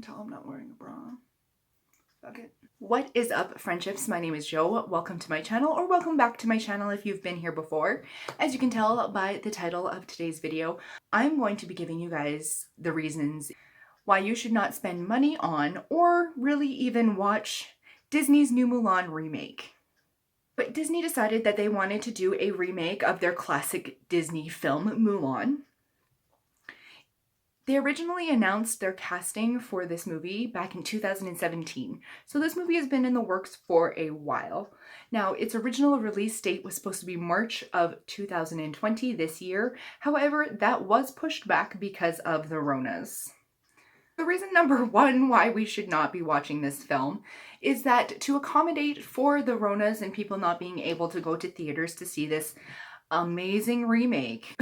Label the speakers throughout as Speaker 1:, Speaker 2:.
Speaker 1: tell I'm not wearing a bra. Fuck it.
Speaker 2: What is up, friendships? My name is Jo. Welcome to my channel, or welcome back to my channel if you've been here before. As you can tell by the title of today's video, I'm going to be giving you guys the reasons why you should not spend money on, or really even watch, Disney's new Mulan remake. But Disney decided that they wanted to do a remake of their classic Disney film, Mulan. They originally announced their casting for this movie back in 2017, so this movie has been in the works for a while. Now, its original release date was supposed to be March of 2020, this year. However, that was pushed back because of the Ronas. The reason number one why we should not be watching this film is that to accommodate for the Ronas and people not being able to go to theaters to see this amazing remake,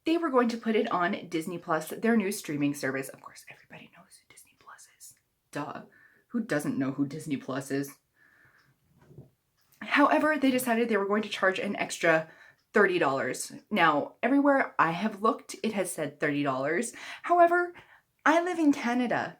Speaker 2: they were going to put it on Disney Plus, their new streaming service. Of course, everybody knows who Disney Plus is. Duh. Who doesn't know who Disney Plus is? However, they decided they were going to charge an extra $30. Now, everywhere I have looked, it has said $30. However, I live in Canada,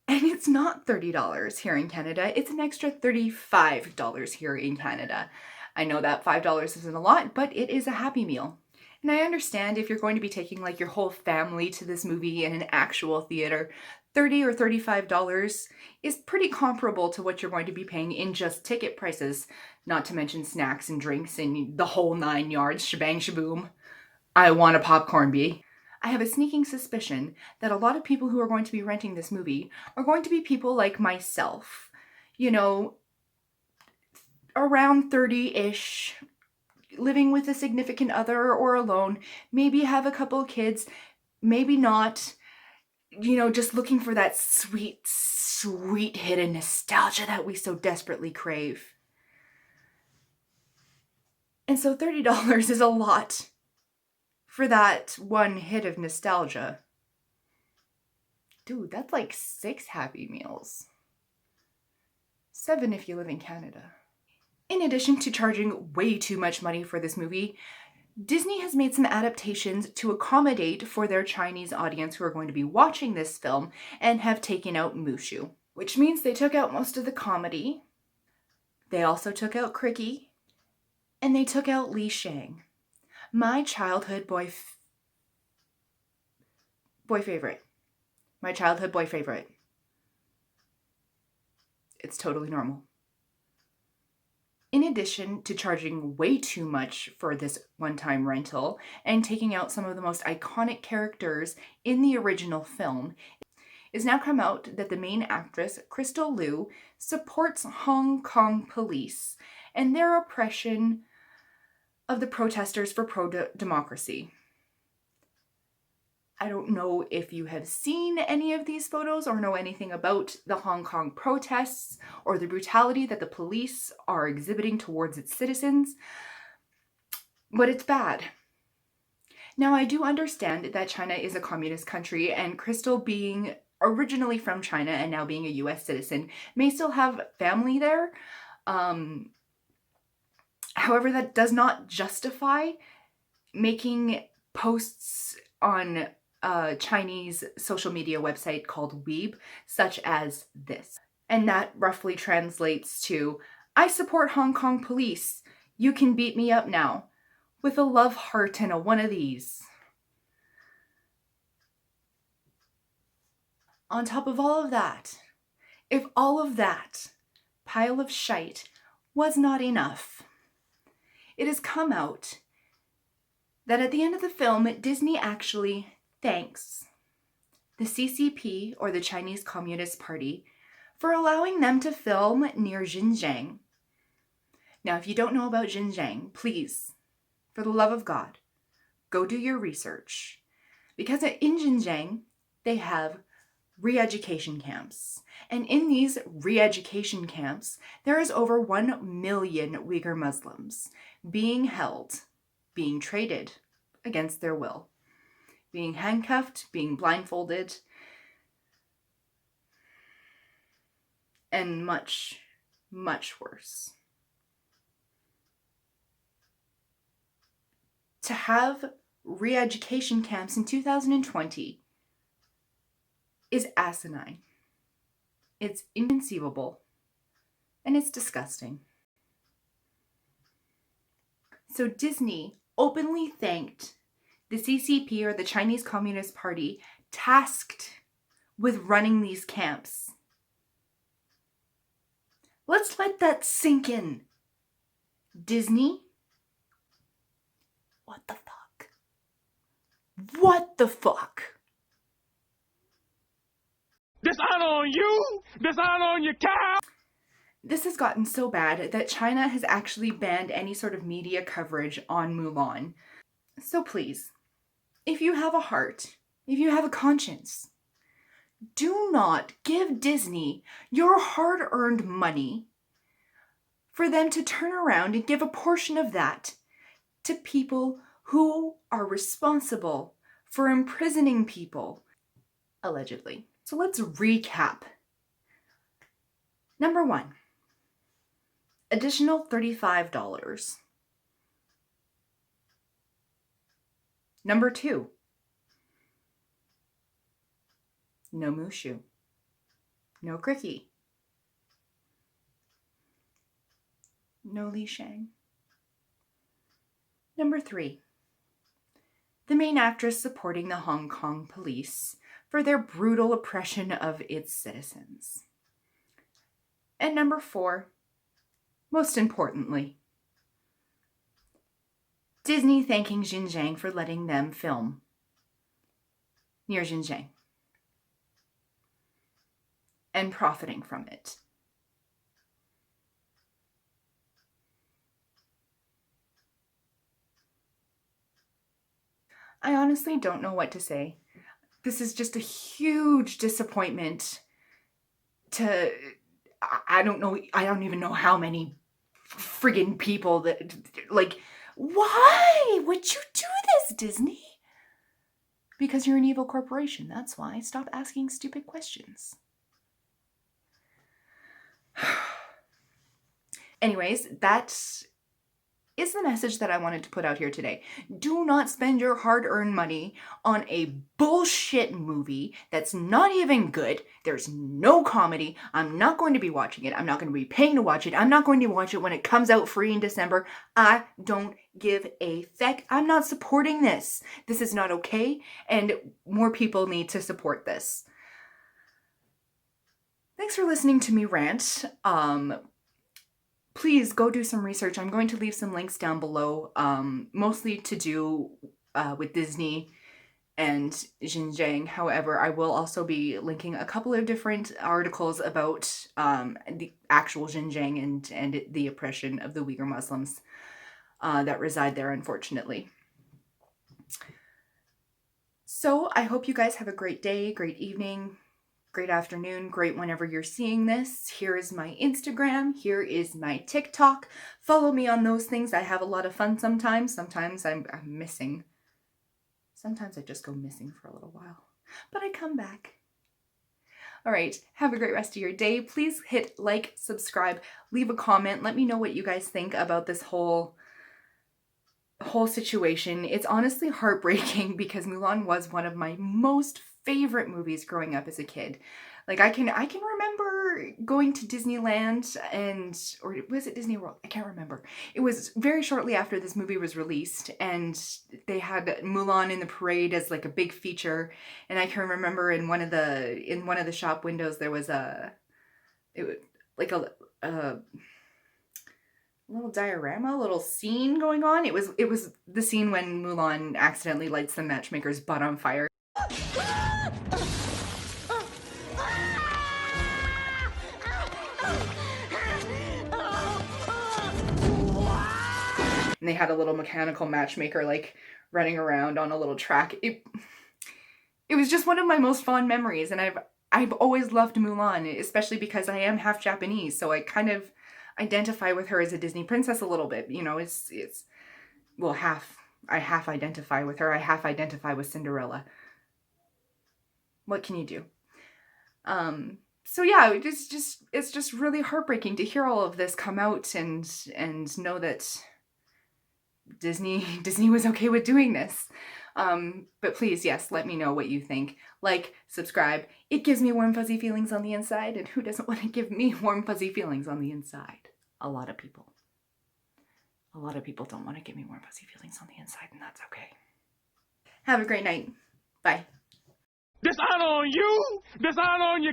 Speaker 2: and it's not $30 here in Canada. It's an extra $35 here in Canada. I know that $5 isn't a lot, but it is a Happy Meal. And I understand if you're going to be taking like your whole family to this movie in an actual theater, $30 or $35 is pretty comparable to what you're going to be paying in just ticket prices, not to mention snacks and drinks and the whole 9 yards, shebang shaboom. I want a popcorn bee. I have a sneaking suspicion that a lot of people who are going to be renting this movie are going to be people like myself. You know, around 30-ish, living with a significant other or alone, maybe have a couple kids, maybe not, you know, just looking for that sweet, sweet hidden nostalgia that we so desperately crave. And so $30 is a lot for that one hit of nostalgia. Dude, that's like 6 Happy Meals. 7 if you live in Canada. In addition to charging way too much money for this movie, Disney has made some adaptations to accommodate for their Chinese audience who are going to be watching this film and have taken out Mushu, which means they took out most of the comedy. They also took out Cricky, and they took out Li Shang, my childhood boy favorite. My childhood boy favorite. It's totally normal. In addition to charging way too much for this one-time rental and taking out some of the most iconic characters in the original film, it's now come out that the main actress, Crystal Liu, supports Hong Kong police and their oppression of the protesters for pro-democracy. I don't know if you have seen any of these photos or know anything about the Hong Kong protests or the brutality that the police are exhibiting towards its citizens, but it's bad. Now, I do understand that China is a communist country, and Crystal, being originally from China and now being a US citizen, may still have family there. However, that does not justify making posts on a Chinese social media website called Weeb, such as this. And that roughly translates to, I support Hong Kong police. You can beat me up now. With a love heart and a one of these. On top of all of that, if all of that pile of shite was not enough, it has come out that at the end of the film, Disney actually thanks the CCP, or the Chinese Communist Party, for allowing them to film near Xinjiang. Now, if you don't know about Xinjiang, please, for the love of God, go do your research. Because in Xinjiang, they have re-education camps. And in these re-education camps, there is over 1 million Uyghur Muslims being held, being traded against their will, being handcuffed, being blindfolded, and much, much worse. To have re-education camps in 2020 is asinine. It's inconceivable. And it's disgusting. So Disney openly thanked the CCP, or the Chinese Communist Party, tasked with running these camps. Let's let that sink in. Disney? What the fuck? What the fuck?
Speaker 3: Dishonor on you! Dishonor on your cow!
Speaker 2: This has gotten so bad that China has actually banned any sort of media coverage on Mulan. So please, if you have a heart, if you have a conscience, do not give Disney your hard-earned money for them to turn around and give a portion of that to people who are responsible for imprisoning people, allegedly. So let's recap. Number 1, additional $35. Number 2, no Mushu, no Cricky, no Li Shang. Number 3, the main actress supporting the Hong Kong police for their brutal oppression of its citizens. And number 4, most importantly, Disney thanking Xinjiang for letting them film near Xinjiang and profiting from it. I honestly don't know what to say. This is just a huge disappointment to, I don't even know how many friggin' people that, like, why would you do this, Disney? Because you're an evil corporation, that's why. Stop asking stupid questions. Anyways, that is the message that I wanted to put out here today. Do not spend your hard-earned money on a bullshit movie that's not even good. There's no comedy. I'm not going to be watching it. I'm not going to be paying to watch it. I'm not going to watch it when it comes out free in December. I don't give a feck. I'm not supporting this. This is not okay, and more people need to support this. Thanks for listening to me rant. Please go do some research. I'm going to leave some links down below, mostly to do with Disney and Xinjiang. However, I will also be linking a couple of different articles about the actual Xinjiang and the oppression of the Uyghur Muslims that reside there, unfortunately. So I hope you guys have a great day, great evening, great afternoon, great whenever you're seeing this. Here is my Instagram. Here is my TikTok. Follow me on those things. I have a lot of fun sometimes. Sometimes I'm missing. Sometimes I just go missing for a little while. But I come back. All right. Have a great rest of your day. Please hit like, subscribe, leave a comment. Let me know what you guys think about this whole situation. It's honestly heartbreaking because Mulan was one of my most favorite movies growing up as a kid. Like I can remember going to Disneyland or was it Disney World? I can't remember. It was very shortly after this movie was released, and they had Mulan in the parade as like a big feature. And I can remember in one of the shop windows there was a little diorama, a little scene going on. It was the scene when Mulan accidentally lights the matchmaker's butt on fire. And they had a little mechanical matchmaker like running around on a little track. It was just one of my most fond memories, and I've always loved Mulan, especially because I am half Japanese, so I kind of identify with her as a Disney princess a little bit. You know, I half identify with her. I half identify with Cinderella. What can you do? So yeah, it's just really heartbreaking to hear all of this come out and know that Disney was okay with doing this. But please, yes, let me know what you think. Like, subscribe. It gives me warm, fuzzy feelings on the inside, and who doesn't want to give me warm, fuzzy feelings on the inside? A lot of people. A lot of people don't want to give me warm, fuzzy feelings on the inside, and that's okay. Have a great night. Bye.
Speaker 3: Dishonor on you! Dishonor on your